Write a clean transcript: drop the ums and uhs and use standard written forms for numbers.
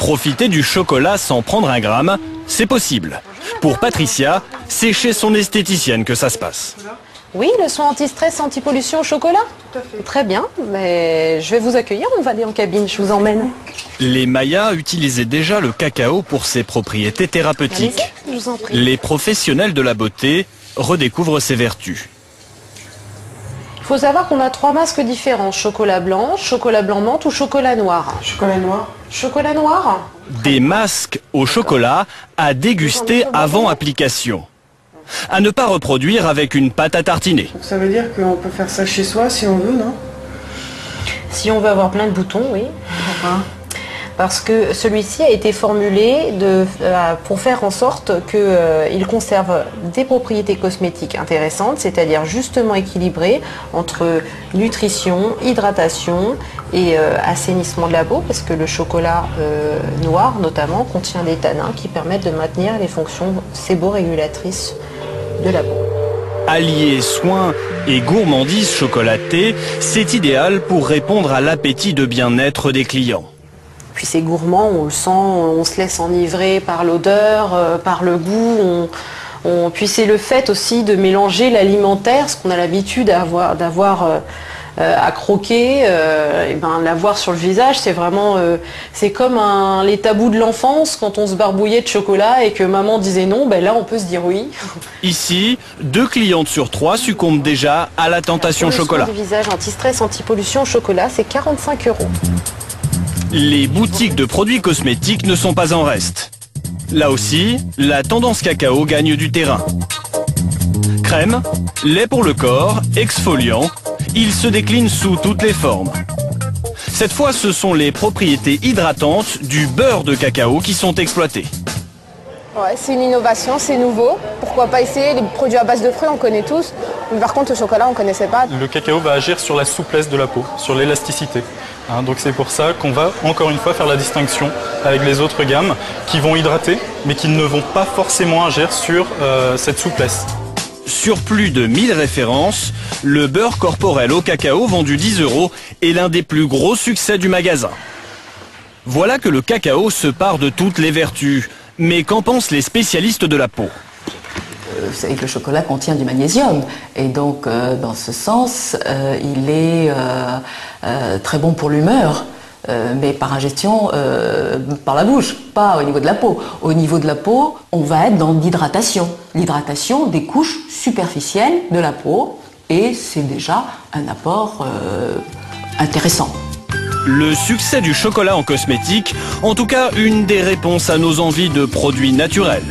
Profiter du chocolat sans prendre un gramme, c'est possible. Pour Patricia, c'est chez son esthéticienne que ça se passe. Oui, le soin anti-stress, anti-pollution au chocolat. Tout à fait. Très bien, mais je vais vous accueillir, on va aller en cabine, je vous emmène. Les Mayas utilisaient déjà le cacao pour ses propriétés thérapeutiques. Allez-y, je vous en prie. Les professionnels de la beauté redécouvrent ses vertus. Il faut savoir qu'on a 3 masques différents, chocolat blanc menthe ou chocolat noir. Chocolat noir. Chocolat noir. Des masques au chocolat à déguster avant application. À ne pas reproduire avec une pâte à tartiner. Donc ça veut dire qu'on peut faire ça chez soi si on veut, non? Si on veut avoir plein de boutons, oui. Pourquoi? Parce que celui-ci a été formulé pour faire en sorte qu'il conserve des propriétés cosmétiques intéressantes, c'est-à-dire justement équilibrées entre nutrition, hydratation et assainissement de la peau, parce que le chocolat noir notamment contient des tanins qui permettent de maintenir les fonctions séborégulatrices de la peau. Allier soin et gourmandise chocolatée, c'est idéal pour répondre à l'appétit de bien-être des clients. Puis c'est gourmand, on le sent, on se laisse enivrer par l'odeur, par le goût. Puis c'est le fait aussi de mélanger l'alimentaire, ce qu'on a l'habitude d'avoir à croquer, et ben, l'avoir sur le visage, c'est vraiment, c'est comme les tabous de l'enfance quand on se barbouillait de chocolat et que maman disait non, ben là on peut se dire oui. Ici, 2 clientes sur 3 succombent déjà à la tentation Pour le chocolat. soin du visage anti-stress, anti-pollution au chocolat, c'est 45 €. Les boutiques de produits cosmétiques ne sont pas en reste. Là aussi, la tendance cacao gagne du terrain. Crème, lait pour le corps, exfoliant, il se décline sous toutes les formes. Cette fois, ce sont les propriétés hydratantes du beurre de cacao qui sont exploitées. Ouais, c'est une innovation, c'est nouveau. Pourquoi pas essayer? Les produits à base de fruits, on connaît tous. Mais par contre, le chocolat, on ne connaissait pas. Le cacao va agir sur la souplesse de la peau, sur l'élasticité. Donc c'est pour ça qu'on va encore une fois faire la distinction avec les autres gammes qui vont hydrater, mais qui ne vont pas forcément agir sur cette souplesse. Sur plus de 1000 références, le beurre corporel au cacao vendu 10 € est l'un des plus gros succès du magasin. Voilà que le cacao se pare de toutes les vertus. Mais qu'en pensent les spécialistes de la peau? Vous savez que le chocolat contient du magnésium et donc dans ce sens il est très bon pour l'humeur, mais par ingestion par la bouche, pas au niveau de la peau. Au niveau de la peau, on va être dans l'hydratation des couches superficielles de la peau et c'est déjà un apport intéressant. Le succès du chocolat en cosmétique, en tout cas une des réponses à nos envies de produits naturels.